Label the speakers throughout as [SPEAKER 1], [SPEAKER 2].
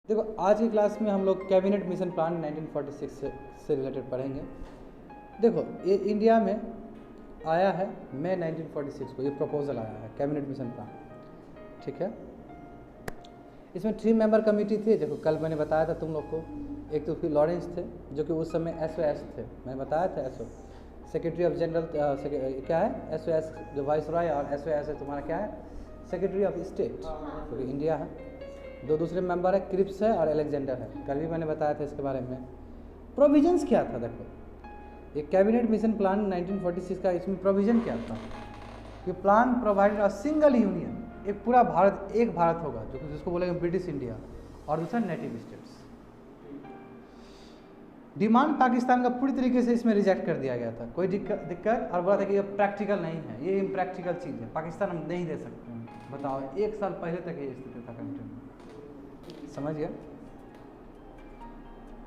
[SPEAKER 1] देखो आज की क्लास में हम लोग कैबिनेट मिशन प्लान 1946 से रिलेटेड पढ़ेंगे। देखो ये इंडिया में आया है मई 1946 को, ये प्रपोजल आया है कैबिनेट मिशन प्लान, ठीक है। इसमें 3 मेंबर कमेटी थी। देखो कल मैंने बताया था तुम लोग को, एक तो फिर लॉरेंस थे जो कि उस समय SOS थे, मैंने बताया था SO सेक्रेटरी ऑफ जनरल, क्या है SOS जो वाइस रॉय, और SOS है तुम्हारा क्या है सेक्रेटरी ऑफ स्टेट, क्योंकि इंडिया है। दो दूसरे मेंबर है क्रिप्स है और अलेक्जेंडर है, कल भी मैंने बताया था इसके बारे में। प्रोविजंस क्या था, देखो ये कैबिनेट मिशन प्लान 1946 का, इसमें प्रोविजन क्या था कि plan provided a single union, एक पूरा भारत, एक भारत होगा जो जिसको बोलेंगे ब्रिटिश इंडिया, और दूसरा नेटिव स्टेट्स। डिमांड पाकिस्तान का पूरी तरीके से इसमें रिजेक्ट कर दिया गया था, कोई दिक्कत, और बोला था कि ये प्रैक्टिकल नहीं है, ये इम्प्रैक्टिकल चीज़ है, पाकिस्तान हम नहीं दे सकते हैं। बताओ 1 साल पहले तक ये स्थिति था कंट्री में, समझ गया।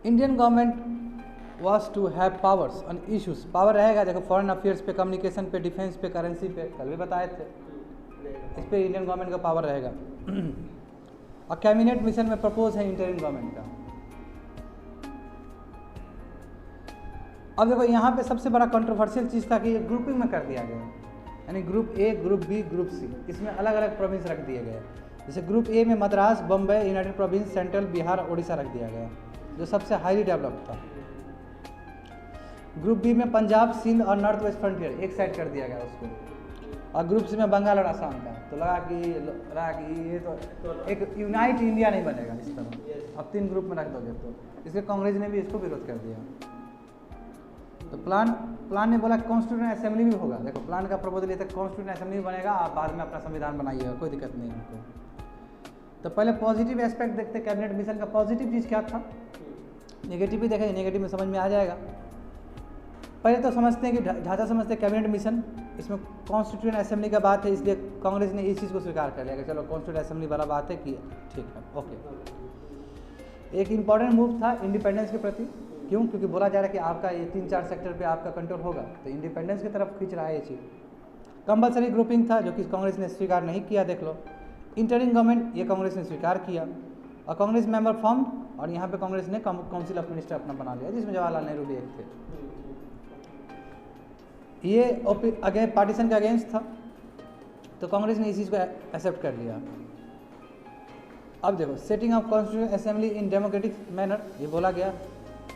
[SPEAKER 1] Indian government was to have powers on issues, power रहेगा देखो फॉरेन अफेयर्स पे, कम्युनिकेशन पे, डिफेंस पे, करेंसी पे, कल भी बताए थे, इस पे इंडियन गवर्नमेंट का पावर रहेगा। और कैबिनेट मिशन में प्रपोज है इंटरिम गवर्नमेंट का। अब देखो यहाँ पे सबसे बड़ा कंट्रोवर्शियल चीज़ था कि ये ग्रुपिंग में कर दिया गया, यानी group A, group B, group C, इसमें अलग अलग प्रोविंस रख दिए गए। जैसे ग्रुप A में Madras, Bombay, United province, central, Bihar, Orissa रख दिया गया, जो सबसे हाईली डेवलप्ड था। ग्रुप B में पंजाब, सिंध और नॉर्थ वेस्ट फ्रंटियर एक साइड कर दिया गया उसको, और ग्रुप C में बंगाल और आसाम का। तो लगा कि ये तो एक यूनाइट इंडिया नहीं बनेगा इस तरह, अब 3 ग्रुप में रख दोगे तो, इसलिए कांग्रेस ने भी इसको विरोध कर दिया। तो प्लान ने बोला कॉन्स्टिट्यूशन असेंबली भी होगा। देखो प्लान का प्रपोजल ये था कॉन्स्टिट्यूशन असेंबली बनेगा, आप बाद में अपना संविधान बनाइएगा, कोई दिक्कत नहीं है हमको। तो पहले पॉजिटिव एस्पेक्ट देखते, कैबिनेट मिशन का पॉजिटिव चीज़ क्या था, नेगेटिव भी देखेंगे, नेगेटिव में समझ में आ जाएगा। पहले तो समझते हैं कि ढांचा समझते हैं कैबिनेट मिशन, इसमें कॉन्स्टिट्यूशन असेंबली का बात है, इसलिए कांग्रेस ने इस चीज़ को स्वीकार कर लिया कि चलो कॉन्स्टिट्यूशन असेंबली वाला बात है कि ठीक है, ओके। एक इंपॉर्टेंट मूव था इंडिपेंडेंस के प्रति, क्यों, क्योंकि बोला जा रहा है कि आपका ये 3-4 सेक्टर पे आपका कंट्रोल होगा, तो इंडिपेंडेंस की तरफ खींच रहा है ये चीज़। कंपलसरी ग्रुपिंग था जो कि कांग्रेस ने स्वीकार नहीं किया, देख लो। इंटरिम गवर्नमेंट ये कांग्रेस ने स्वीकार किया, और कांग्रेस मेंबर फॉर्म, और यहाँ पे कांग्रेस ने काउंसिल ऑफ मिनिस्टर अपना बना लिया, जिसमें जवाहरलाल नेहरू भी एक थे। ये अगेन पार्टीशन के अगेंस्ट था, तो कांग्रेस ने इस चीज़ को एक्सेप्ट कर लिया। अब देखो setting of constitution assembly in democratic manner, ये बोला गया।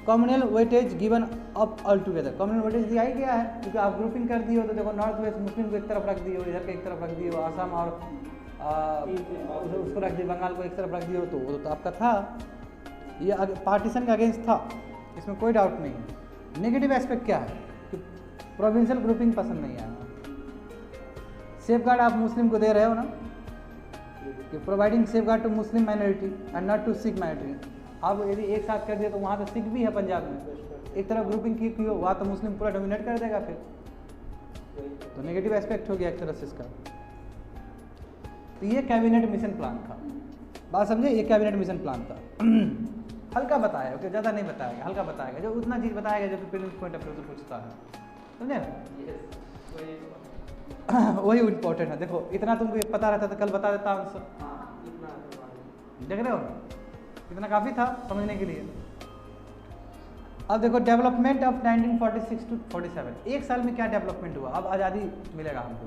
[SPEAKER 1] Communal weightage given up all together, communal weightage दिया ही गया है, क्योंकि आप ग्रुपिंग कर दिए हो तो देखो नॉर्थ वेस्ट मुस्लिम को एक तरफ रख दिए हो, इधर के एक तरफ रख दिए हो, आसाम और उसको रख दिए, बंगाल को एक तरफ रख दिए हो, तो वो तो आपका था। ये पार्टीशन के अगेंस्ट था, इसमें कोई डाउट नहीं है। नेगेटिव एस्पेक्ट क्या है कि प्रोविंशियल ग्रुपिंग पसंद नहीं आया। सेफ गार्ड आप मुस्लिम को दे रहे हो ना, कि providing safeguard to Muslim minority and not to Sikh minority. अब यदि एक साथ कर दिया तो वहाँ तो सिख भी है पंजाब में, एक तरफ ग्रुपिंग की हो, वहाँ तो मुस्लिम पूरा डोमिनेट कर देगा फिर, तो नेगेटिव एस्पेक्ट हो गया एक तरह से इसका। तो ये कैबिनेट मिशन प्लान था, बात समझे, ये कैबिनेट मिशन प्लान था। हल्का बताया, ओके, ज़्यादा नहीं बताएगा, हल्का बताएगा, जो उतना चीज़ बताएगा जो कि प्रीलिम्स पॉइंट ऑफ व्यू से पूछता है, समझे। वही इम्पोर्टेंट है। देखो इतना तुमको पता रहता तो कल बता देता आंसर, देख रहे हो कितना काफ़ी था समझने के लिए। अब देखो डेवलपमेंट ऑफ 1946 to 47, एक साल में क्या डेवलपमेंट हुआ, अब आज़ादी मिलेगा हमको,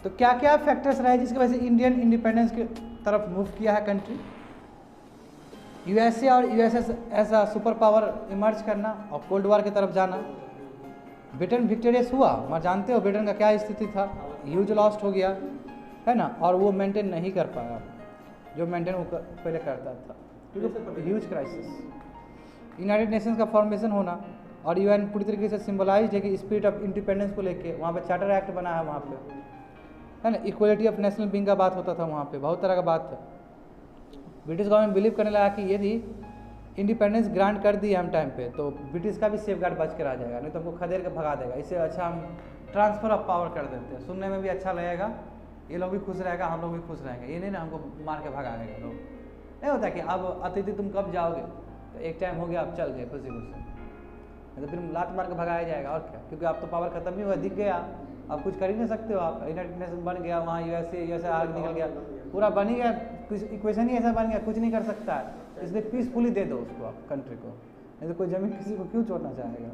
[SPEAKER 1] तो क्या क्या फैक्टर्स रहे जिसकी वजह से इंडियन इंडिपेंडेंस की तरफ मूव किया है कंट्री। USA और USS ऐसा सुपर पावर इमर्ज करना और कोल्ड वॉर की तरफ जाना। ब्रिटेन विक्टोरियस हुआ, मैं जानते हो ब्रिटेन का क्या स्थिति था, ह्यूज लॉस्ट हो गया है ना, और वो मेंटेन नहीं कर पाया जो मेंटेन वो पहले करता था, क्योंकि ह्यूज क्राइसिस। यूनाइटेड नेशंस का फॉर्मेशन होना, और UN पूरी तरीके से सिंबलाइज है कि स्पिरिट ऑफ इंडिपेंडेंस को लेके वहाँ पे चार्टर एक्ट बना है, वहाँ पे है ना, इक्वलिटी ऑफ नेशनल बीइंग का बात होता था, वहाँ पे बहुत तरह का बात था। ब्रिटिश गवर्नमेंट बिलीव करने लगा कि यदि इंडिपेंडेंस ग्रांट कर दी हम टाइम पे तो ब्रिटिश का भी सेफ गार्ड बच कर आ जाएगा, नहीं तो हमको खदेड़ के भगा देगा, इससे अच्छा हम ट्रांसफ़र ऑफ पावर कर देते हैं, सुनने में भी अच्छा लगेगा, ये लोग भी खुश रहेगा, हम लोग भी खुश रहेंगे, ये नहीं ना हमको मार के भगाएगा लोग। नहीं होता कि अब अतिथि तुम कब जाओगे, तो एक टाइम हो गया आप चल गए खुशी खुशी, नहीं तो फिर लात मार के भगाया जाएगा, और क्या, क्योंकि आप तो पावर खत्म ही हुआ, दिख गया, अब कुछ कर ही नहीं सकते हो आप। यूनाइटेड नेशन बन गया, वहाँ USA आग निकल गया, पूरा बन ही गया, इक्वेशन ही ऐसा बन गया, कुछ नहीं कर सकता है, इसलिए पीसफुली दे दो उसको आप कंट्री को, नहीं तो कोई ज़मीन किसी को क्यों छोड़ना चाहेगा,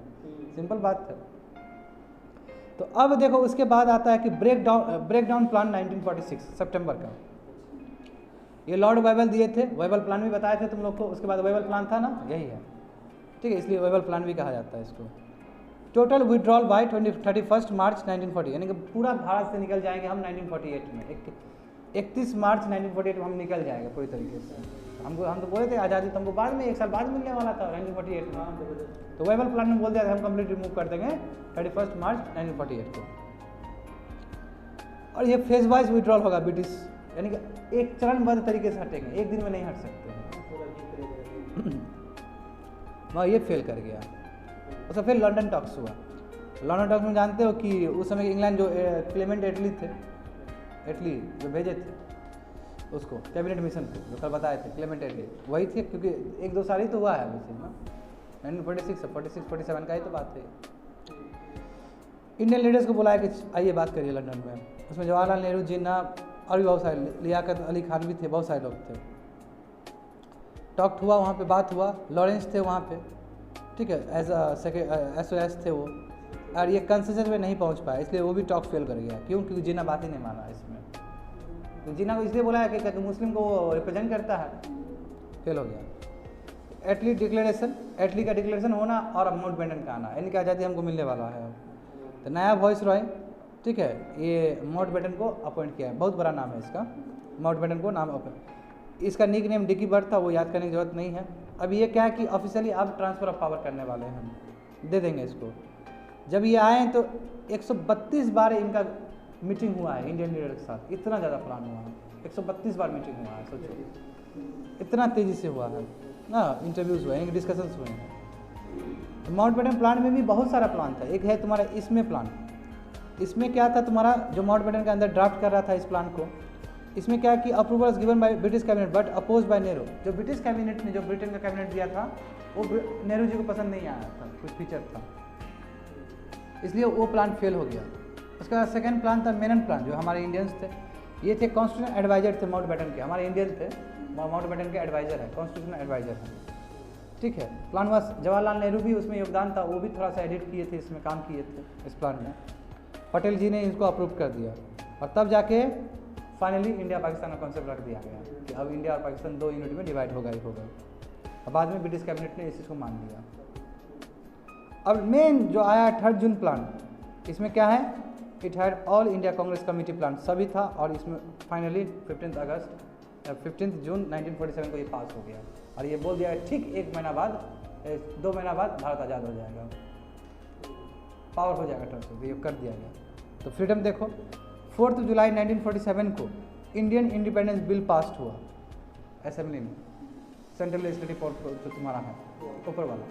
[SPEAKER 1] सिंपल बात है। तो अब देखो उसके बाद आता है कि ब्रेक डाउन प्लान 1946 सितंबर का, ये लॉर्ड वेबल दिए थे, वेबल प्लान भी बताए थे तुम लोग को, उसके बाद वेबल प्लान था ना, यही है, ठीक है, इसलिए वेबल प्लान भी कहा जाता है इसको। टोटल विड्रॉल बाय 31 मार्च 1940, यानी कि पूरा भारत से निकल जाएंगे हम 1948 में, 31 मार्च 1948 में हम निकल जाएंगे पूरी तरीके से। हम तो बोले थे आज़ादी तुमको बाद में 1 साल बाद मिलने वाला था 1948 में, तो वेबल प्लान में बोल दिया था हम कंप्लीट रिमूव कर देंगे 31 मार्च 1948 को। और ये फेज वाइज विड्रॉल होगा ब्रिटिश, यानी कि एक चरणबद्ध तरीके से हटेंगे, एक दिन में नहीं हट सकते हैं। वहाँ ये फेल कर गया। उसका फिर लंदन टॉक्स हुआ। लंदन टॉक्स में जानते हो कि उस समय इंग्लैंड जो क्लेमेंट एटली थे, एटली जो भेजे थे उसको कैबिनेट मिशन को, जो कल बताए थे क्लेमेंट एटली, वही थे, क्योंकि 1-2 साल ही तो हुआ है वैसे ना, 1946-47 का ही तो बात है। इंडियन लीडर्स को बुलाया कि आइए बात करिए लंदन में। उसमें जवाहरलाल नेहरू, जिन्ना और भी बहुत सारे, लियाकत अली खान भी थे, बहुत सारे लोग थे। टॉक हुआ, वहाँ पे बात हुआ, लॉरेंस थे वहाँ पे, ठीक है, एज SOS थे वो, और ये कंसेंसस में नहीं पहुँच पाया, इसलिए वो भी टॉक फेल कर गया। क्यों? क्योंकि जिन्ना बात ही नहीं माना इसमें, तो जिन्ना को इसलिए बोला है कि मुस्लिम को रिप्रेजेंट करता है, फेल हो गया। एटली डिक्लेरेशन, एटली का डिक्लेरेशन होना और माउंटबेटन का आना, यानी कि आज़ादी हमको मिलने वाला है। तो नया वॉइस रॉय, ठीक है, ये माउंटबेटन को अपॉइंट किया है, बहुत बड़ा नाम है इसका, माउंटबेटन को नाम अपॉइंट। इसका निक नेम डिकी बर्ड था, वो याद करने की जरूरत नहीं है। अब ये क्या है कि ऑफिशियली अब ट्रांसफ़र ऑफ पावर करने वाले हैं, हम दे देंगे इसको। जब ये आए तो 132 बार इनका मीटिंग हुआ है इंडियन लीडर के साथ, इतना ज़्यादा प्लान हुआ है, 132 बार मीटिंग हुआ है, सोचो इतना तेज़ी से हुआ है ना, इंटरव्यूज़ हुए हैं, डिस्कशंस हुए हैं। तो माउंटबेटन प्लान में भी बहुत सारा प्लान था। एक है तुम्हारा इसमें प्लान, इसमें क्या था तुम्हारा, जो माउंटबेटन के अंदर ड्राफ्ट कर रहा था इस प्लान को, इसमें क्या कि approvals given by British cabinet but oppose by Nehru. जो ब्रिटिश कैबिनेट ने, जो ब्रिटेन का कैबिनेट दिया था, वो नेहरू जी को पसंद नहीं आया था, कुछ फीचर था, इसलिए वो प्लान फेल हो गया। उसका सेकंड प्लान था मेनन प्लान, जो हमारे इंडियंस थे, ये थे कॉन्स्टिट्यूशन एडवाइजर थे माउंटबेटन के, हमारे इंडियन थे, माउंटबेटन के एडवाइजर है, कॉन्स्टिट्यूशन एडवाइजर है, ठीक है। प्लान हुआ, जवाहरलाल नेहरू भी उसमें योगदान था, वो भी थोड़ा सा एडिट किए थे, इसमें काम किए थे इस प्लान में। पटेल जी ने इसको अप्रूव कर दिया, और तब जाके फाइनली इंडिया पाकिस्तान का कॉन्सेप्ट रख दिया गया कि अब इंडिया और पाकिस्तान 2 यूनिट में डिवाइड होगा ही होगा। और बाद में ब्रिटिश कैबिनेट ने इस चीज़ को मान लिया। अब मेन जो आया 3 जून प्लान, इसमें क्या है, it had all India Congress committee plan, सभी था, और इसमें फाइनली 15 जून 1947 को ये पास हो गया। और ये बोल दिया ठीक 1 महीना बाद, 2 महीना बाद भारत आज़ाद हो जाएगा, पावर हो जाएगा ट्रांसफर, ये कर दिया गया। तो फ्रीडम देखो, 4 जुलाई 1947 को इंडियन इंडिपेंडेंस बिल पास हुआ असेंबली में, सेंट्रल लेजिस्लेटिव पावर जो तुम्हारा है ऊपर वाला,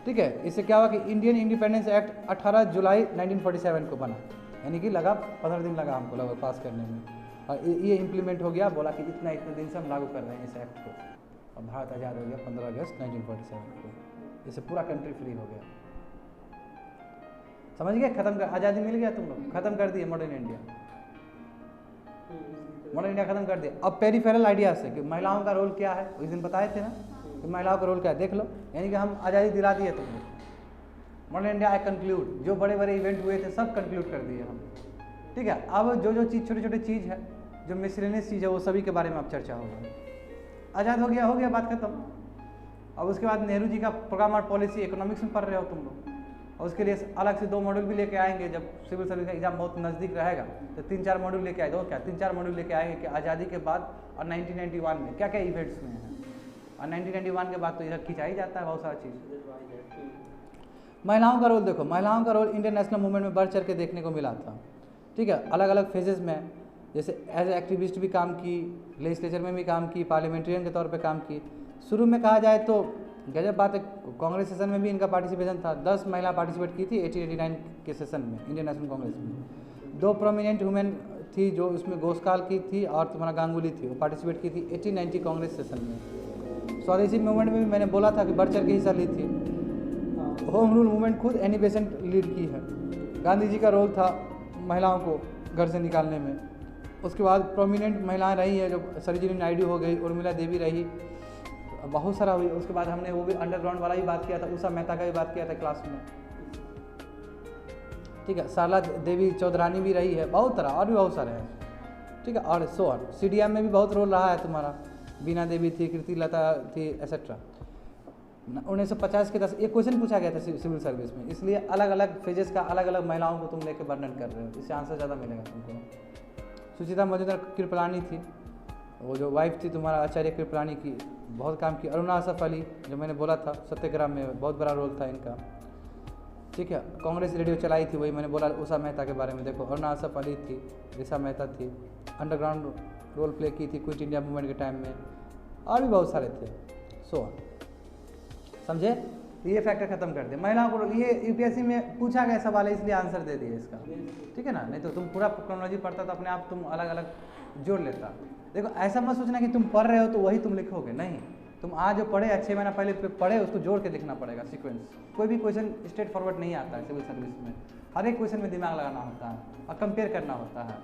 [SPEAKER 1] ठीक है। इससे क्या हुआ कि इंडियन इंडिपेंडेंस एक्ट 18 जुलाई 1947 को बना, यानी कि लगा 15 दिन लगा हमको लगभग पास करने में, और ये इम्प्लीमेंट हो गया। बोला कि इतने दिन से हम लागू कर रहे हैं इस एक्ट को, और भारत आज़ाद हो गया 15 अगस्त 1947 को। इससे पूरा कंट्री फ्री हो गया, समझ गए, खत्म कर, आज़ादी मिल गया, तुम लोग खत्म कर दिए मॉडर्न इंडिया, मॉडर्न इंडिया खत्म कर दिया। अब पेरिफेरल आइडिया से कि महिलाओं का रोल क्या है, उस दिन बताए थे ना कि महिलाओं का रोल क्या है, देख लो, यानी कि हम आज़ादी दिला दिए तुम लोग। मॉडर्न इंडिया आई कंक्लूड, जो बड़े बड़े इवेंट हुए थे सब कंक्लूड कर दिए हम, ठीक है। अब जो चीज़, छोटी छोटी चीज़ है, जो मिसलेनियस चीज़ है, वो सभी के बारे में अब चर्चा होगा। आज़ाद हो गया बात खत्म। अब उसके बाद नेहरू जी का प्रोग्राम और पॉलिसी, इकोनॉमिक्स में पढ़ रहे हो तुम लोग, और उसके लिए अलग से 2 मॉड्यूल भी लेके आएंगे। जब सिविल सर्विस का एग्जाम बहुत नज़दीक रहेगा तो 3-4 मॉड्यूल लेके आएंगे, और क्या 3-4 मॉड्यूल लेके आएंगे कि आज़ादी के बाद और 1991 में क्या क्या इवेंट्स हुए हैं, और 1991 के बाद तो इधर खिंचा ही जाता है बहुत सारा चीज़। महिलाओं का रोल देखो, महिलाओं का रोल इंडियन नेशनल मूवमेंट में बढ़ चढ़ के देखने को मिला था, ठीक है। अलग अलग फेजेस में, जैसे एज एक्टिविस्ट भी काम की, लेजिस्लेचर में भी काम की, पार्लियामेंट्रियन के तौर पे काम की। शुरू में कहा जाए तो गजब बात है, कांग्रेस सेशन में भी इनका पार्टिसिपेशन था, 10 महिला पार्टिसिपेट की थी 1889 के सेशन में इंडियन नेशनल कांग्रेस में। 2 प्रोमिनेंट वुमेन थी जो उसमें घोषकाल की थी, और तुम्हारा गांगुली थी, वो पार्टिसिपेट की थी 1890 कांग्रेस सेशन में। स्वदेशी मूवमेंट में भी मैंने बोला था कि बढ़ चढ़ के हिस्सा ली थी। होम रूल मूवमेंट खुद एनी बेसेंट लीड की है। गांधी जी का रोल था महिलाओं को घर से निकालने में, उसके बाद प्रोमिनेंट महिलाएं रही है, जो सरोजिनी नायडू हो गई, उर्मिला देवी रही, बहुत सारा हुई। उसके बाद हमने वो भी अंडरग्राउंड वाला भी बात किया था, उषा मेहता का भी बात किया था क्लास में, ठीक है। सरला देवी चौधरानी भी रही है, बहुत तरह और भी बहुत सारे हैं, ठीक है। और सो ऑन। CDM में भी बहुत रोल रहा है तुम्हारा, बीना देवी थी, कृति लता थी, एसेट्रा। 1950 के 10 एक क्वेश्चन पूछा गया था सिविल सर्विस में, इसलिए अलग अलग फेजेस का अलग अलग महिलाओं को तुम लेके वर्णन कर रहे हो, इससे आंसर ज़्यादा मिलेगा तुमको। सुचिता मजुमदार कृपलानी थी, वो जो वाइफ थी तुम्हारा आचार्य कृपलानी की, बहुत काम की। अरुणा असफ अली, जो मैंने बोला था सत्याग्रह में बहुत बड़ा रोल था इनका, ठीक है। कांग्रेस रेडियो चलाई थी, वही मैंने बोला उषा मेहता के बारे में। देखो अरुणा असफ अली थी, ऋषा मेहता थी, अंडरग्राउंड रोल प्ले की थी क्विट इंडिया मूवमेंट के टाइम में, और भी बहुत सारे थे। सो समझे, ये फैक्टर खत्म कर दिया। महिलाओं को ये UPSC में पूछा गया सवाल है, इसलिए आंसर दे दिए इसका, ठीक है ना। नहीं तो तुम पूरा क्रोनोलॉजी पढ़ता तो अपने आप तुम अलग अलग जोड़ लेता। देखो ऐसा मत सोचना कि तुम पढ़ रहे हो तो वही तुम लिखोगे, नहीं। तुम आज जो पढ़े 6 महीना पहले पढ़े, उसको जोड़ के लिखना पड़ेगा सीक्वेंस। कोई भी क्वेश्चन स्ट्रेट फॉरवर्ड नहीं आता है सिविल सर्विस में, हर एक क्वेश्चन में दिमाग लगाना होता है और कंपेयर करना होता है।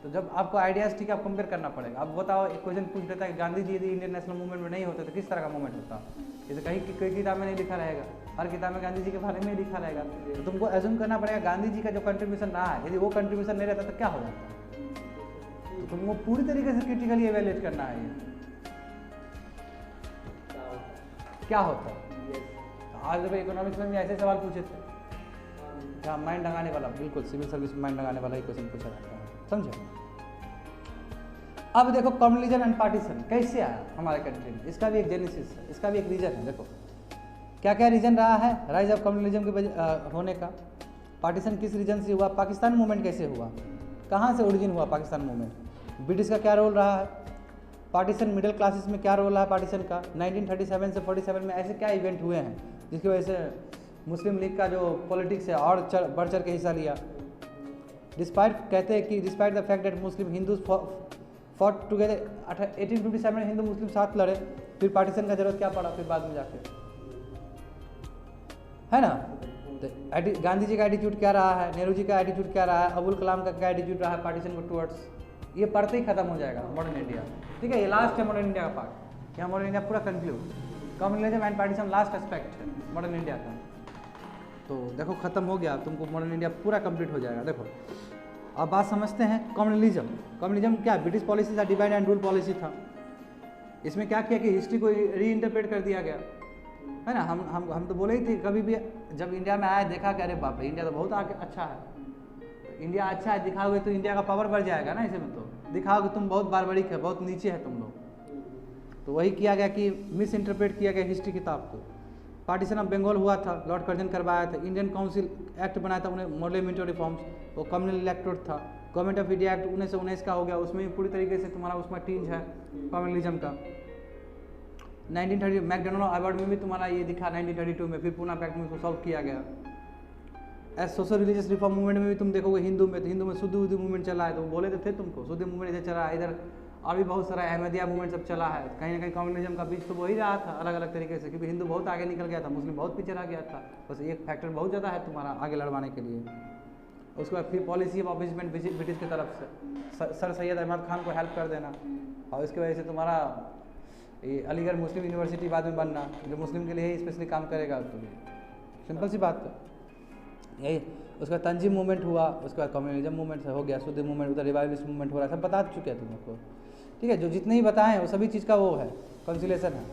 [SPEAKER 1] तो जब आपको आइडियाज़, ठीक है, आप कंपेयर करना पड़ेगा। अब बताओ, एक क्वेश्चन पूछ देता है कि गांधी जी यदि इंडियन नेशनल मूवमेंट में नहीं होते तो किस तरह का मूवमेंट होता। जैसे कहीं कोई किताब में नहीं लिखा रहेगा, हर किताब में गांधी जी के बारे में लिखा रहेगा, तो तुमको एज्यूम करना पड़ेगा गांधी जी का जो कंट्रीब्यूशन रहा है, यदि वो कंट्रीब्यूशन नहीं रहता तो क्या हो जाता। तो तुमको पूरी तरीके से क्रिटिकली एवेल्यूएट करना है ये क्या होता है। आज जब इकोनॉमिक्स में भी ऐसे सवाल पूछे थे, जहाँ माइंड लगाने वाला, बिल्कुल सिविल सर्विस में माइंड लगाने वाला ही क्वेश्चन पूछा जाता है, समझे। अब देखो कम्युनलिज्म एंड पार्टीशन कैसे आया हमारे कंट्री में, इसका भी एक जेनेसिस है, इसका भी एक रीजन है। देखो क्या क्या रीजन रहा है राइज ऑफ कम्युनलिज्म के होने का। पार्टीशन किस रीजन से हुआ, पाकिस्तान मूवमेंट कैसे हुआ, कहाँ से ओरिजिन हुआ पाकिस्तान मूवमेंट, ब्रिटिश का क्या रोल रहा है, पार्टीशन मिडिल क्लासेस में क्या रोल रहा है पार्टीशन का, 1937 से 47 में ऐसे क्या इवेंट हुए हैं जिसकी वजह से मुस्लिम लीग का जो पॉलिटिक्स है और बढ़ चढ़ के हिस्सा लिया। डिस्पाइट कहते हैं कि despite the fact that Muslim Hindus fought together, 1857 में हिंदू मुस्लिम साथ लड़े, फिर पार्टीशन का जरूरत क्या पड़ा फिर बाद में जाके, है ना। तो गांधी जी का एटीट्यूड क्या रहा है, नेहरू जी का एटीट्यूड क्या रहा है, अबुल कलाम का क्या एटीट्यूड रहा है पार्टीशन को टुवर्ड्स, ये पढ़ते ही खत्म हो जाएगा मॉडर्न इंडिया, ठीक है। ये लास्ट है मॉडर्न इंडिया का पार्ट, यहाँ मॉडर्न इंडिया पूरा conclude. Communalism and partition last aspect है मॉडर्न इंडिया का। तो देखो खत्म हो गया, तुमको मॉडर्न इंडिया पूरा कंप्लीट हो जाएगा। देखो अब बात समझते हैं कम्युनलिज्म। कम्युनलिज्म क्या, ब्रिटिश पॉलिसी था, डिवाइड एंड रूल पॉलिसी था। इसमें क्या किया कि हिस्ट्री को री इंटरप्रेट कर दिया गया, है ना। हम तो बोले ही थे, कभी भी जब इंडिया में आए देखा कि अरे बाप रे इंडिया तो बहुत आगे अच्छा है, तो इंडिया अच्छा है दिखाओगे तो इंडिया का पावर बढ़ जाएगा ना। इसमें तो दिखाओगे तुम बहुत बारबरीक है, बहुत नीचे है तुम लोग, तो वही किया गया कि मिस इंटरप्रेट किया गया हिस्ट्री किताब को। पार्टीशन ऑफ बंगाल हुआ था, लॉर्ड कर्जन करवाया था, इंडियन काउंसिल एक्ट बनाया था उन्हें, मॉडल रिफॉर्म्स, वो कम्युनल इलेक्टोरेट था। गवर्नमेंट ऑफ इंडिया एक्ट 1919 का हो गया, उसमें भी पूरी तरीके से तुम्हारा उसमें टींज है कम्युनलिज्म का। 1930 मैकडोनाल्ड अवार्ड में भी तुम्हारा ये दिखा 1932 में, फिर पूना पैक्ट में उसको सॉल्व किया गया। As social religious reform movement में भी तुम देखोगे हिंदू में शुद्ध बुद्धि मूवमेंट चला है, तो बोले तो थे तुमको शुद्ध मूवमेंट इधर चला है, इधर और भी बहुत सारा अहमदिया मूवमेंट सब चला है। कहीं ना कहीं कम्युनलिज्म का बीच तो वही रहा था अलग अलग तरीके से, क्योंकि हिंदू बहुत आगे निकल गया था, मुस्लिम बहुत पीछे रह गया था। बस एक फैक्टर बहुत ज़्यादा है तुम्हारा आगे लड़वाने के लिए। उसके बाद फिर पॉलिसी ऑफ अपीसमेंट ब्रिटिश की तरफ से सर सैयद अहमद खान को हेल्प कर देना, और उसकी वजह से तुम्हारा ये अलीगढ़ मुस्लिम यूनिवर्सिटी बाद में बनना, जो मुस्लिम के लिए ही स्पेशली काम करेगा। तो सिंपल सी बात है यही। उसका तंजीम मूवमेंट हुआ, उसके बाद कम्युनलिज्म मूवमेंट हो गया, शुद्ध मूवमेंट, उधर रिवाइवलिस्ट मूवमेंट हो रहा है, सब बता चुके हैं तुमको, ठीक है। जो जितने ही बताएं वो सभी चीज़ का वो है कंसिलेशन है।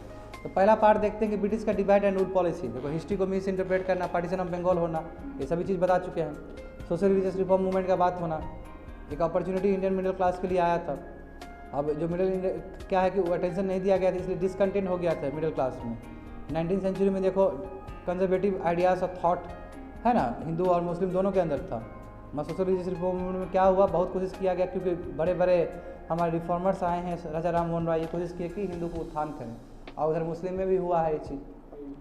[SPEAKER 1] तो पहला पार्ट देखते हैं कि ब्रिटिश का डिवाइड एंड रूल पॉलिसी। देखो हिस्ट्री को मिस इंटरप्रेट करना, पार्टीशन ऑफ बंगाल होना, ये सभी चीज़ बता चुके हैं। सोशल रिलीजियस रिफॉर्म मूवमेंट का बात होना, एक अपॉर्चुनिटी इंडियन मिडिल क्लास के लिए आया था। अब जो मिडिल क्या है कि वो अटेंशन नहीं दिया गया था, इसलिए डिसकंटेंट हो गया था मिडिल क्लास में। 19वीं सेंचुरी में देखो कंजर्वेटिव आइडियाज़ ऑफ थॉट है ना, हिंदू और मुस्लिम दोनों के अंदर था। सोशल रिलीजियस रिफॉर्म मूवमेंट में क्या हुआ, बहुत कोशिश किया गया, क्योंकि बड़े बड़े हमारे रिफॉर्मर्स आए हैं, राजा राम मोहन राय, ये कोशिश किए कि हिंदू को उत्थान करें, और उधर मुस्लिम में भी हुआ है ये चीज़।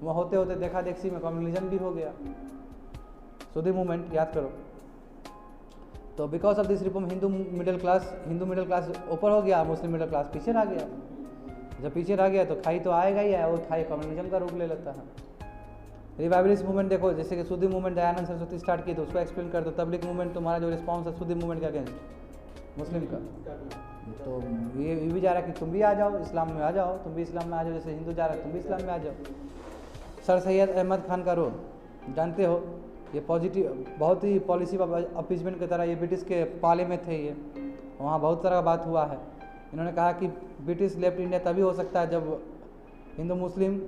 [SPEAKER 1] वहाँ होते होते देखा देखी में कम्युनलिज्म भी हो गया, शुद्ध मूवमेंट याद करो। तो because of this reform Hindu middle class ऊपर हो गया, मुस्लिम मिडिल क्लास पीछे रह गया। जब पीछे रह गया तो खाई तो आएगा ही है, वो खाई कम्युनलिज्म का रूप ले लेता है। रिवाइवलिस्ट मूवमेंट देखो, जैसे कि शुद्ध मूवमेंट दयानंद सरस्वती स्टार्ट की, तो उसको एक्सप्लेन कर दो। तबलीग मूवमेंट तुम्हारा जो रिस्पॉन्स है शुद्ध मूवमेंट के अगेंस्ट, मुस्लिम का। तो ये भी जा रहा है कि तुम भी आ जाओ इस्लाम में, आ जाओ तुम भी इस्लाम में आ जाओ, जैसे हिंदू जा रहा है तुम भी इस्लाम में आ जाओ। सर सैयद अहमद खान का रोल जानते हो, ये पॉजिटिव बहुत ही पॉलिसी अपीजमेंट की तरह, ये ब्रिटिश के पाले में थे, ये वहाँ बहुत तरह का बात हुआ है। इन्होंने कहा कि ब्रिटिश लेफ्ट इंडिया तभी हो सकता है जब हिंदू मुस्लिम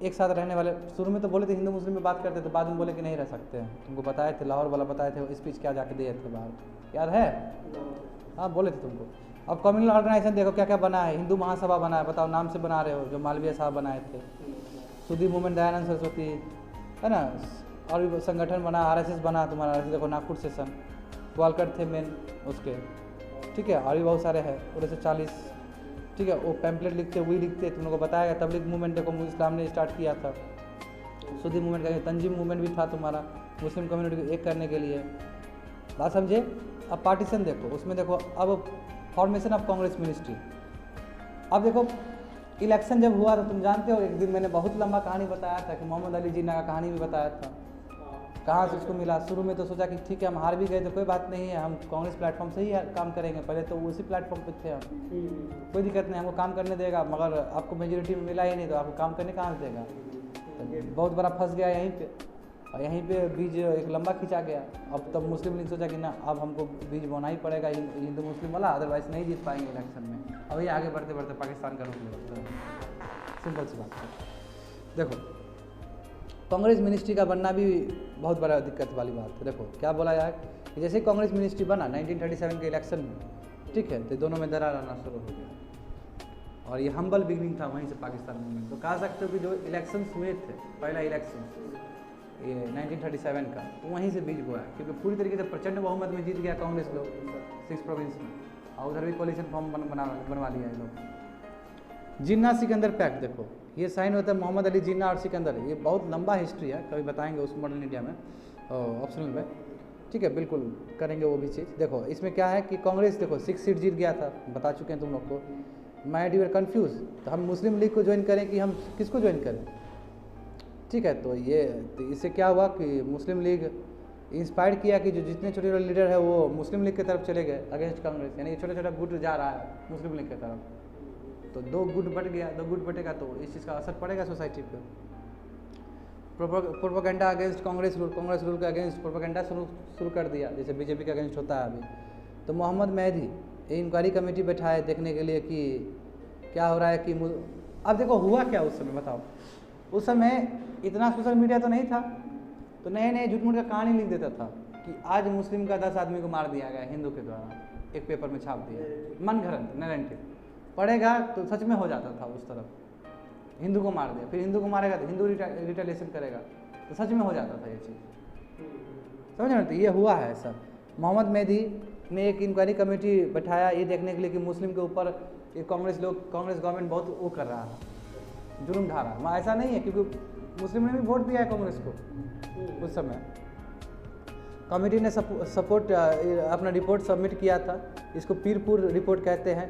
[SPEAKER 1] एक साथ रहने वाले। शुरू में तो बोले थे हिंदू मुस्लिम में बात करते, तो बाद में बोले कि नहीं रह सकते हैं। तुमको बताए थे, लाहौर वाला बताए थे, स्पीच क्या जाके दिए थे बाहर, याद है? हाँ बोले थे तुमको। अब कम्युनल ऑर्गेनाइजेशन देखो क्या क्या बना है, हिंदू महासभा बना है, बताओ नाम से बना रहे हो, जो मालवीय साहब बनाए थे। सुधी मूवमेंट, दयानंद सरस्वती, है ना, और भी संगठन बना, RSS बना तुम्हारा, देखो नागपुर सेशन, ग्वालकर थे मेन उसके, ठीक है, और भी बहुत सारे हैं 1940, ठीक है। वो पैम्पलेट लिखते, वही लिखते, तुम लोग को बताया। तबलीग मूवमेंट देखो इस्लाम ने स्टार्ट किया था, सुधी मूवमेंट का, तंजीम मूवमेंट भी था तुम्हारा, मुस्लिम कम्युनिटी को एक करने के लिए, बात समझे। अब पार्टीशन देखो, उसमें देखो अब फॉर्मेशन ऑफ कांग्रेस मिनिस्ट्री। अब देखो इलेक्शन जब हुआ तो तुम जानते हो, एक दिन मैंने बहुत लंबा कहानी बताया था कि मोहम्मद अली जिन्ना का कहानी भी बताया था, कहाँ से उसको मिला। शुरू में तो सोचा कि ठीक है हम हार भी गए तो कोई बात नहीं है, हम कांग्रेस प्लेटफॉर्म से ही काम करेंगे, पहले तो उसी प्लेटफॉर्म पे थे हम, कोई दिक्कत नहीं, हमको काम करने देगा, मगर आपको मेजोरिटी में मिला ही नहीं तो आपको काम करने कहाँ से देगा। तो बहुत बड़ा फंस गया यहीं पे, और यहीं पे बीज एक लंबा खींचा गया। अब तब मुस्लिम लीग सोचा कि ना अब हमको बीज बोना ही पड़ेगा हिंदू मुस्लिम वाला, अदरवाइज नहीं जीत पाएंगे इलेक्शन में। अभी आगे बढ़ते बढ़ते पाकिस्तान का रूप ले सकता है, सिंपल सी बात है। देखो कांग्रेस मिनिस्ट्री का बनना भी बहुत बड़ा दिक्कत वाली बात है। देखो क्या बोला यार कि जैसे कांग्रेस मिनिस्ट्री बना 1937 के इलेक्शन में, ठीक है, तो दोनों में दरार आना शुरू हो गया, और ये हम्बल बिगनिंग था वहीं से पाकिस्तान मूवमेंट। तो कह सकते हो कि जो इलेक्शंस हुए थे, पहला इलेक्शन ये 1937 का, तो वहीं से बीज बोया, क्योंकि पूरी तरीके से प्रचंड बहुमत में जीत गया कांग्रेस लोग 6 प्रोविंस में, और उधर भी कोalition फॉर्म बनवा लिया है लोग। जिन्ना सिकंदर पैक्ट देखो, ये साइन होता है मोहम्मद अली जिन्ना और सिकंदर, ये बहुत लंबा हिस्ट्री है, कभी बताएंगे उस मॉडर्न इंडिया में ऑप्शनल में, ठीक है, बिल्कुल करेंगे वो भी चीज़। देखो इसमें क्या है कि कांग्रेस देखो 6 सीट जीत गया था, बता चुके हैं तुम लोग को। माइट यू आर कन्फ्यूज, तो हम मुस्लिम लीग को ज्वाइन करें कि हम किसको ज्वाइन करें, ठीक है। तो ये तो इससे क्या हुआ कि मुस्लिम लीग इंस्पायर किया कि जो जितने छोटे छोटे लीडर है वो मुस्लिम लीग की तरफ चले गए अगेंस्ट कांग्रेस, यानी छोटा छोटा गुट जा रहा है मुस्लिम लीग की तरफ, तो 2 गुट बट गया, 2 गुट बटेगा तो इस चीज़ का असर पड़ेगा सोसाइटी पे। प्रोपेगेंडा अगेंस्ट कांग्रेस रूल के अगेंस्ट प्रोपेगेंडा शुरू कर दिया, जैसे बीजेपी के अगेंस्ट होता है अभी। तो मोहम्मद मेहदी इंक्वायरी कमेटी बैठाए देखने के लिए कि क्या हो रहा है कि अब देखो हुआ क्या उस समय बताओ। उस समय इतना सोशल मीडिया तो नहीं था, तो नए नए झूठ मूठ का कहानी लिख देता था कि आज मुस्लिम का 10 आदमी को मार दिया गया हिंदू के द्वारा, एक पेपर में छाप दिया, मन घड़ंत नैरेटिव पढ़ेगा तो सच में हो जाता था। उस तरफ हिंदू को मार दिया, फिर हिंदू को मारेगा तो हिंदू रिटेलिएशन करेगा, तो सच में हो जाता था ये चीज़, समझ रहे? तो ये हुआ है सर। मोहम्मद मेहदी ने एक इंक्वायरी कमेटी बैठाया ये देखने के लिए कि मुस्लिम के ऊपर कांग्रेस गवर्नमेंट बहुत वो कर रहा है, जुल्म ढा रहा है। वहाँ ऐसा नहीं है, क्योंकि मुस्लिम ने भी वोट दिया है कांग्रेस को उस समय। कमेटी ने सपोर्ट अपना रिपोर्ट सबमिट किया था, इसको पीरपुर रिपोर्ट कहते हैं,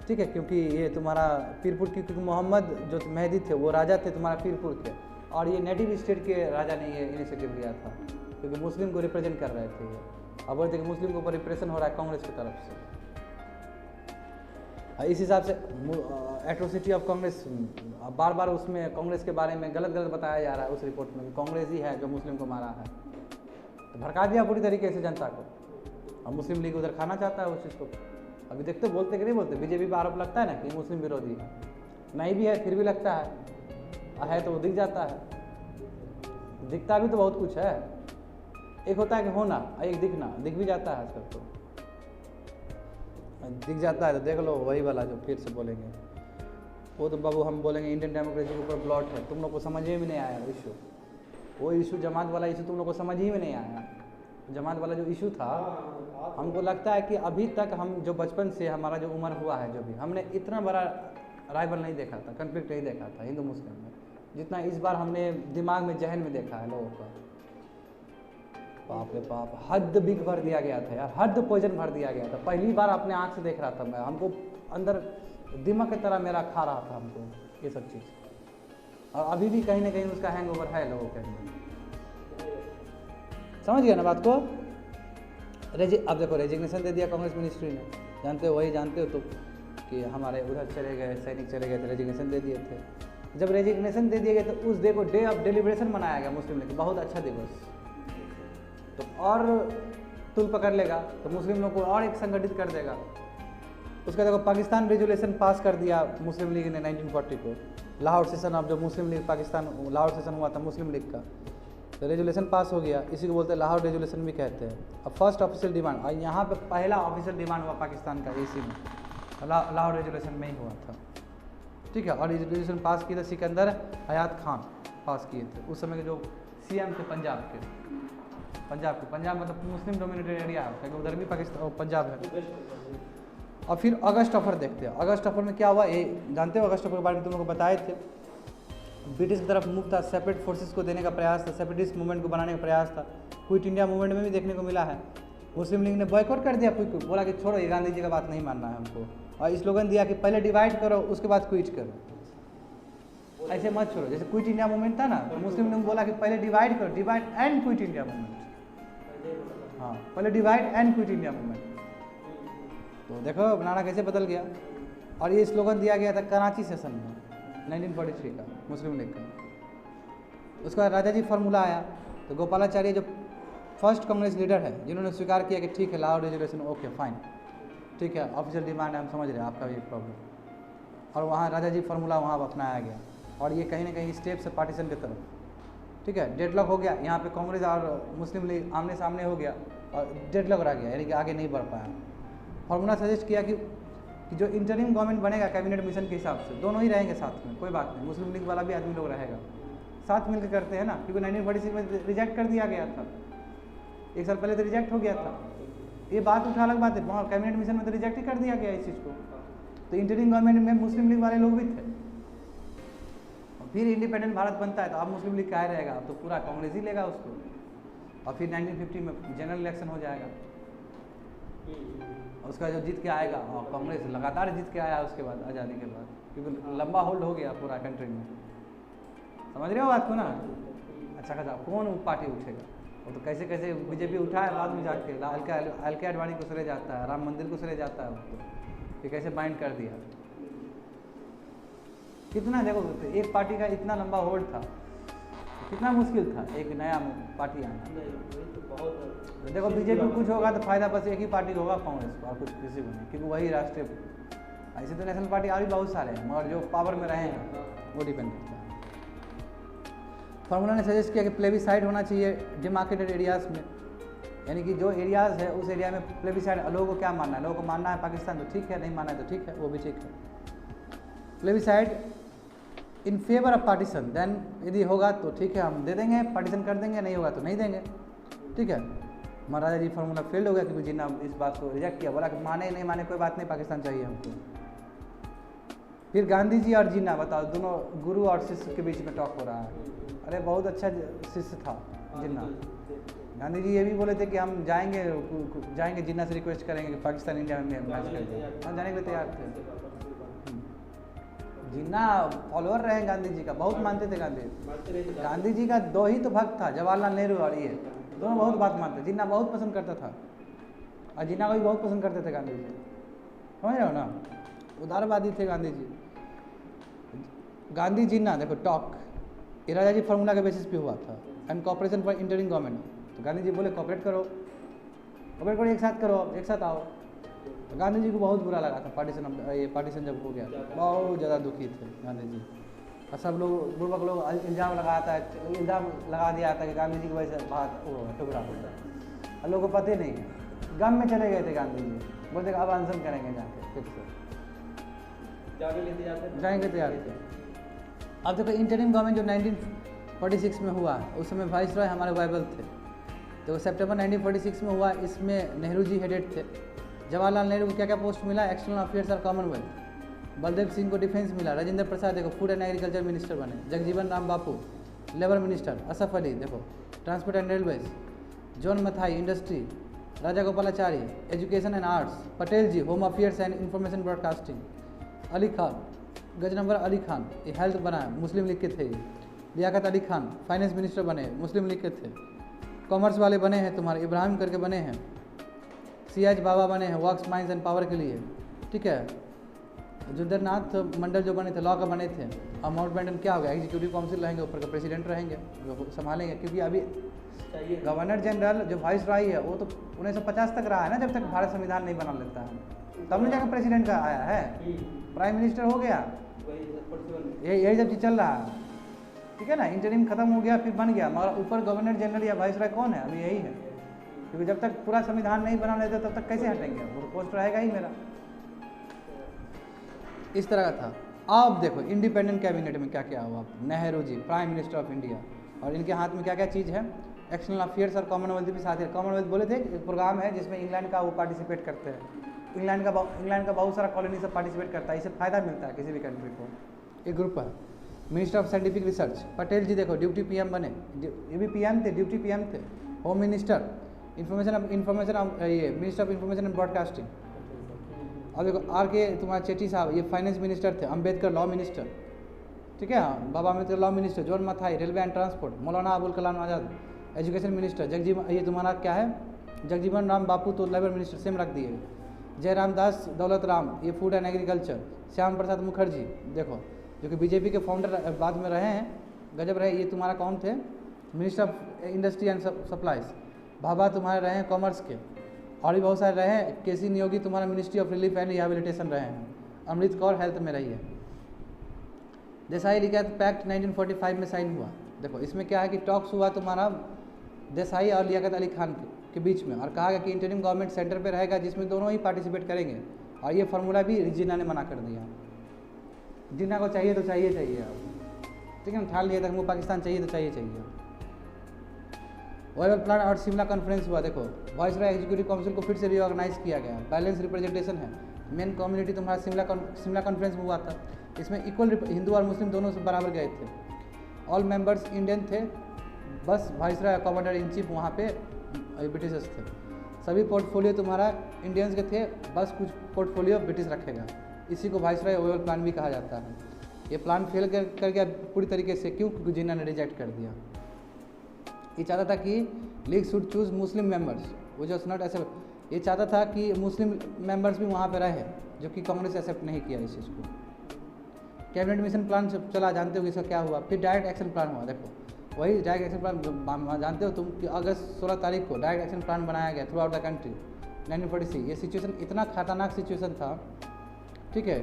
[SPEAKER 1] ठीक है, क्योंकि ये तुम्हारा पीरपुर की, क्योंकि मोहम्मद जो मेहदी थे वो राजा थे तुम्हारा पीरपुर के, और ये नेटिव स्टेट के राजा ने ये इनिशिएटिव लिया था, क्योंकि मुस्लिम को रिप्रेजेंट कर रहे थे ये। अब बोलते कि मुस्लिम के ऊपर रिप्रेशन हो रहा है कांग्रेस की तरफ से, इस हिसाब से एट्रोसिटी ऑफ कांग्रेस बार बार उसमें कांग्रेस के बारे में गलत बताया जा रहा है उस रिपोर्ट में, कांग्रेस ही है जो मुस्लिम को मारा है। तो भड़का दिया पूरी तरीके से जनता को, और मुस्लिम लीग उधर खाना चाहता है उस चीज़ को। अभी देखते बोलते कि नहीं बोलते, बीजेपी पर आरोप लगता है ना कि मुस्लिम विरोधी है, नहीं भी है फिर भी लगता है तो वो दिख जाता है। दिखता भी तो बहुत कुछ है, एक होता है कि होना, एक दिखना, दिख भी जाता है आजकल, तो दिख जाता है तो देख लो वही वाला जो फिर से बोलेंगे वो तो बाबू हम बोलेंगे इंडियन डेमोक्रेसी के ऊपर ब्लॉट है, तुम लोग को समझ में भी नहीं आया इशू, वो इशू जमात वाला इशू तुम लोग को समझ ही में नहीं आया। जमात वाला जो इशू था, हमको लगता है कि अभी तक हम जो बचपन से हमारा जो उम्र हुआ है, जो भी हमने इतना बड़ा राइवल नहीं देखा था, कन्फ्लिक्ट नहीं देखा था हिंदू मुस्लिम में, जितना इस बार हमने दिमाग में जहन में देखा है लोगों का। बाप रे बाप, हद बिग भर दिया गया था यार, हद पॉइजन भर दिया गया था। पहली बार अपने आँख से देख रहा था मैं, हमको अंदर दिमाग की तरह मेरा खा रहा था हमको ये सब चीज़, और अभी भी कहीं ना कहीं उसका हैंगओवर है लोगों के अंदर। समझ गया ना बात को? अब देखो रेजिग्नेशन दे दिया कांग्रेस मिनिस्ट्री ने, जानते हो, वही जानते हो तो कि हमारे उधर चले गए सैनिक चले गए थे, रेजिग्नेशन दे दिए थे। जब रेजिग्नेशन दे दिए गए तो उस डे को डे ऑफ डेलिब्रेशन मनाया गया मुस्लिम लीग, बहुत अच्छा दिवस। तो और तुल पकड़ लेगा तो मुस्लिम लोग को और एक संगठित कर देगा। उसका देखो पाकिस्तान रेजोल्यूशन पास कर दिया मुस्लिम लीग ने 1940 को, लाहौर सेशन ऑफ जो मुस्लिम लीग पाकिस्तान लाहौर सेशन हुआ था मुस्लिम लीग का, तो रेजोल्यूशन पास हो गया, इसी को बोलते हैं लाहौर रेजोल्यूशन भी कहते हैं। अब फर्स्ट ऑफिशियल डिमांड, और यहाँ पे पहला ऑफिशियल डिमांड हुआ पाकिस्तान का एसी में, लाहौर रेजोल्यूशन में ही हुआ था, ठीक है। और रेजोल्यूशन पास किए थे सिकंदर हयात खान पास किए थे, उस समय के जो सीएम थे पंजाब के, पंजाब मतलब मुस्लिम डोमिनेटेड एरिया है क्योंकि उधर भी पाकिस्तान पंजाब है। और फिर अगस्त ऑफर देखते हैं, अगस्त ऑफर में क्या हुआ, ये जानते हो अगस्त ऑफर के बारे में तुम लोग को बताए थे। ब्रिटिश की तरफ मुख था, सेपरेट फोर्सेस को देने का प्रयास था, सेपरेटिस्ट मूवमेंट को बनाने का प्रयास था, क्विट इंडिया मूवमेंट में भी देखने को मिला है। मुस्लिम लीग ने बॉयकॉट कर दिया क्विट को, बोला कि छोड़ो ये गांधी जी का बात नहीं मानना है हमको, और स्लोगन दिया कि पहले डिवाइड करो उसके बाद क्विट करो, ऐसे मत छोड़ो। जैसे क्विट इंडिया मूवमेंट था ना, तो मुस्लिम लीग बोला कि पहले डिवाइड करो, divide and quit India movement, हाँ पहले divide and quit India movement. तो देखो नारा कैसे बदल गया। और ये स्लोगन दिया गया था कराची सेशन में 1943 का मुस्लिम लीग का। उसके बाद राजा जी फार्मूला आया, तो गोपालाचार्य जो फर्स्ट कम्युनिस्ट लीडर है जिन्होंने स्वीकार किया कि ठीक है लाहौर रेजोल्यूशन ओके फाइन, ठीक है ऑफिशियल डिमांड है, हम समझ रहे हैं आपका भी प्रॉब्लम। और वहाँ राजा जी फार्मूला वहाँ अपनाया गया, और ये कहीं ना कहीं स्टेप से पार्टीशन की तरफ, ठीक है। डेडलॉक हो गया, यहाँ पे कांग्रेस और मुस्लिम लीग आमने सामने हो गया और डेडलॉक रह गया, यानी कि आगे नहीं बढ़ पाया। फार्मूला सजेस्ट किया कि जो इंटरिम गवर्नमेंट बनेगा कैबिनेट मिशन के हिसाब से दोनों ही रहेंगे साथ में, कोई बात नहीं, मुस्लिम लीग वाला भी आदमी लोग रहेगा, साथ मिलकर करते हैं ना, क्योंकि 1946 में रिजेक्ट कर दिया गया था, एक साल पहले तो रिजेक्ट हो गया था। ये बात उठा अलग बात है, वहाँ कैबिनेट मिशन में तो रिजेक्ट ही कर दिया गया इस चीज़ को। तो इंटरिम गवर्नमेंट में मुस्लिम लीग वाले लोग भी थे, और फिर इंडिपेंडेंट भारत बनता है तो अब मुस्लिम लीग क्या रहेगा, अब तो पूरा कांग्रेस ही लेगा उसको। और फिर 1950 में जनरल इलेक्शन हो जाएगा, उसका जो जीत के आएगा, और कांग्रेस लगातार जीत के आया उसके बाद आज़ादी के बाद, क्योंकि लंबा होल्ड हो गया पूरा कंट्री में, समझ रहे हो बात को ना। अच्छा खासा कौन पार्टी उठेगा, वो तो कैसे कैसे बीजेपी उठा है बाद में जाके, हल्के अडवाणी को सरे जाता है, राम मंदिर को सरे जाता है, तो ये कैसे बाइंड कर दिया। कितना देखो एक पार्टी का इतना लंबा होल्ड था, कितना मुश्किल था एक नया पार्टी आना। तो देखो बीजेपी कुछ होगा तो फायदा बस एक ही पार्टी होगा कांग्रेस को, और कुछ किसी को नहीं, क्योंकि वही राष्ट्रीय, ऐसे तो नेशनल पार्टी और भी बहुत सारे हैं, मगर जो पावर में रहेंगे वो डिपेंड करता है। फार्मूला ने सजेस्ट किया कि प्लेबिसाइड होना चाहिए डिमार्केटेड एरियाज़ में, यानी कि जो एरियाज़ है उस एरिया में प्लेबिसाइड, लोगों को क्या मानना है, लोगों को मानना है पाकिस्तान तो ठीक है, नहीं मानना है तो ठीक है, वो भी ठीक है। Plebiscite in favour of partition, then यदि होगा तो ठीक है हम दे देंगे, पार्टीशन कर देंगे, नहीं होगा तो नहीं देंगे, ठीक है। महाराजा जी फार्मूला फेल्ड हो गया क्योंकि जिन्ना इस बात को रिजेक्ट किया, बोला कि माने नहीं माने कोई बात नहीं, पाकिस्तान चाहिए हमको। फिर गांधी जी और जिन्ना, बताओ दोनों गुरु और शिष्य के बीच में टॉक हो रहा है। अरे बहुत अच्छा शिष्य था जिन्ना। गांधी जी ये भी बोले थे कि हम जाएंगे जिन्ना से रिक्वेस्ट करेंगे कि पाकिस्तान इंडिया में मैच कर दे, हम जाने के लिए तैयार थे। जिन्ना फॉलोअर रहे गांधी जी का, बहुत मानते थे गांधी जी का। दो ही तो भक्त था, जवाहरलाल नेहरू और ये दोनों बहुत बात मानते। जिन्ना बहुत पसंद करता था, और जिन्ना को भी बहुत पसंद करते थे गांधी जी, समझ रहे हो ना, उदारवादी थे गांधी जी। गांधी जिन्ना देखो टॉक, ये राजा जी फार्मूला के बेसिस पे हुआ था, and cooperation for interim government. तो गांधी जी बोले कॉपरेट करो, एक साथ करो, एक साथ आओ। तो गांधी जी को बहुत बुरा लगा था पार्टीशन जब हो गया, बहुत ज़्यादा दुखी थे गांधी जी। और सब लोग बुर्बक लोग इल्ज़ाम लगा दिया था कि गांधी जी की वजह से बात टुकड़ा होता है, और लोगों को पता ही नहीं है। गम में चले गए थे गांधी जी, बोलते अब अनशन करेंगे जाके, फिर से जाएंगे तैयार थे। अब देखो इंटरिम गवर्नमेंट जो 1946 में हुआ, उस समय वाइस रॉय हमारे वाइबल थे। तो सितंबर 1946 में हुआ, इसमें नेहरू जी हेडेड थे। जवाहरलाल नेहरू को क्या क्या पोस्ट मिला, एक्सटर्नल अफेयर्स और कॉमनवेल्थ। बलदेव सिंह को डिफेंस मिला। राजेंद्र प्रसाद देखो फूड एंड एग्रीकल्चर मिनिस्टर बने। Jagjivan Ram Bapu labour minister. असफ अली देखो transport and railways. John Mathai industry. Raja Gopalachari education and arts. Patel ji home affairs and information broadcasting. Ali Khan गजनंबर अली खान ये हेल्थ बना है, मुस्लिम लीग के थे। लियाकत अली खान फाइनेंस मिनिस्टर बने, मुस्लिम लीग के थे। कॉमर्स वाले बने हैं तुम्हारे इब्राहिम करके बने हैं, CH बाबा बने हैं वर्क्स माइंस एंड पावर के लिए, ठीक है। जुद्दरनाथ मंडल जो बने थे लॉ का बने थे, अब माउंटबेटन क्या हो गया, एग्जीक्यूटिव काउंसिल रहेंगे, ऊपर का प्रेसिडेंट रहेंगे जो संभालेंगे, क्योंकि अभी गवर्नर जनरल जो वाइस रॉय है वो तो 1950 तक रहा है ना, जब तक भारत संविधान नहीं बना लेता है, तब नहीं जाकर प्रेसिडेंट का आया है, प्राइम मिनिस्टर हो गया, यही जब चीज़ चल रहा है, ठीक है ना। इंटरिम खत्म हो गया फिर बन गया, मगर ऊपर गवर्नर जनरल या वाइस रॉय कौन है, अभी यही है, क्योंकि जब तक पूरा संविधान नहीं बना लेते तब तक कैसे हटेंगे, वो पोस्ट रहेगा ही मेरा। इस तरह का था। अब देखो इंडिपेंडेंट कैबिनेट में क्या क्या हुआ, Nehru ji prime minister of India, और इनके हाथ में क्या क्या चीज़ है, एक्सटर्नल अफेयर्स और कॉमनवेल्थ भी साथ है। कॉमनवेल्थ बोले थे एक प्रोग्राम है जिसमें इंग्लैंड का वो पार्टिसिपेट करते हैं, इंग्लैंड का बहुत सारा कॉलोनी सब पार्टिसिपेट करता है, इससे फ़ायदा मिलता है किसी भी कंट्री को। एक ग्रुप है minister of scientific research, Patel ji देखो ड्यूटी PM बने, ये भी PM थे, ड्यूटी PM थे। होम मिनिस्टर इंफॉर्मेशन ये minister of information and broadcasting. अब देखो RK तुम्हारा चेटी साहब ये फाइनेंस मिनिस्टर थे। अम्बेडकर लॉ मिनिस्टर, ठीक है, Baba Ambedkar law minister. John Mathai railway and transport. Maulana Abul Kalam Azad education minister. ये तुम्हारा क्या है, जगजीवन राम बापू तो लेबर मिनिस्टर सेम रख दिए। जयराम दास दौलत राम ये food and agriculture. Shyam Prasad Mukherjee देखो जो कि BJP के फाउंडर बाद में रहे हैं, गजब रहे, ये तुम्हारा कौन थे, minister of industry and supplies. Bhabha तुम्हारे रहे हैं कॉमर्स के, और भी बहुत सारे रहे हैं। KC नियोगी तुम्हारा ministry of relief and rehabilitation रहे हैं। अमृत कौर हेल्थ में रही है। देसाई लियाकत पैक्ट 1945 में साइन हुआ। देखो इसमें क्या है कि टॉक्स हुआ तुम्हारा देसाई और लियाकत अली खान के बीच में, और कहा गया कि इंटरिम गवर्नमेंट सेंटर पे रहेगा जिसमें दोनों ही पार्टिसिपेट करेंगे, और ये फार्मूला भी जिन्ना ने मना कर दिया। जिन्ना को चाहिए तो चाहिए अब, ठीक है ना, ठान लिया था हमको पाकिस्तान चाहिए तो चाहिए। ओएल प्लान और शिमला कॉन्फ्रेंस हुआ। देखो वाइसरॉय एग्जीक्यूटिव काउंसिल को फिर से रीऑर्गेनाइज किया गया, बैलेंस रिप्रेजेंटेशन है। मेन कम्युनिटी तुम्हारा शिमला कॉन्फ्रेंस में हुआ था, इसमें इक्वल हिंदू और मुस्लिम दोनों से बराबर गए थे। ऑल मेंबर्स इंडियन थे, बस वाइसरॉय कमांडर इन चीफ वहाँ पे ब्रिटिशर्स थे। सभी पोर्टफोलियो तुम्हारा इंडियंस के थे, बस कुछ पोर्टफोलियो ब्रिटिश रखेगा। इसी को वाइसरॉय ओएल प्लान भी कहा जाता है। ये प्लान फेल कर गया पूरी तरीके से, क्यों, क्योंकि जिन्ना ने रिजेक्ट कर दिया। ये चाहता था कि league should choose Muslim members, वो जो नॉट एक्सेप्ट, ये चाहता था कि मुस्लिम मेंबर्स भी वहाँ पे रहे, जो कि कांग्रेस एक्सेप्ट नहीं किया इस चीज़ को। कैबिनेट मिशन प्लान चला, जानते हो कि इसका क्या हुआ। फिर डायरेक्ट एक्शन प्लान हुआ। देखो वही डायरेक्ट एक्शन प्लान जानते हो तुम कि अगस्त 16 तारीख को डायरेक्ट एक्शन प्लान बनाया गया थ्रू आउट द कंट्री 1946। ये सिचुएशन इतना खतरनाक सिचुएशन था, ठीक है।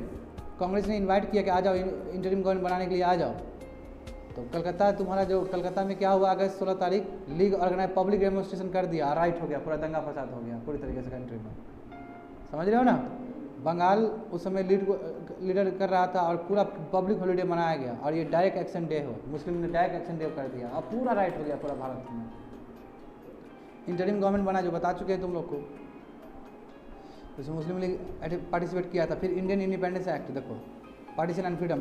[SPEAKER 1] कांग्रेस ने इन्वाइट किया कि आ जाओ इंटरिम गवर्नमेंट बनाने के लिए आ जाओ, तो कलकत्ता तुम्हारा जो कलकत्ता में क्या हुआ, अगस्त 16 तारीख लीग ऑर्गेनाइज पब्लिक डेमोन्स्ट्रेशन कर दिया, राइट हो गया, पूरा दंगा फसाद हो गया पूरी तरीके से कंट्री में, समझ रहे हो ना। बंगाल उस समय लीडर कर रहा था और पूरा पब्लिक हॉलीडे मनाया गया, और ये डायरेक्ट एक्शन डे हो, मुस्लिम ने डायरेक्ट एक्शन डे कर दिया, और पूरा राइट हो गया पूरा भारत में। इंटरिम गवर्नमेंट बना जो बता चुके हैं तुम लोग को, उसमें मुस्लिम लीग पार्टिसिपेट किया था। फिर इंडियन इंडिपेंडेंस एक्ट, देखो पार्टीशन एंड फ्रीडम,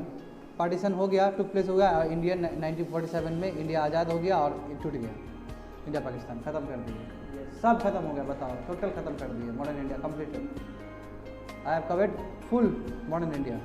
[SPEAKER 1] पार्टीशन हो गया, टुक प्लेस हो गया, और इंडियन 1947 में इंडिया आज़ाद हो गया और टूट गया, इंडिया पाकिस्तान ख़त्म कर दिया, सब खत्म हो गया, बताओ टोटल ख़त्म कर दिया modern India complete. I have covered full modern India.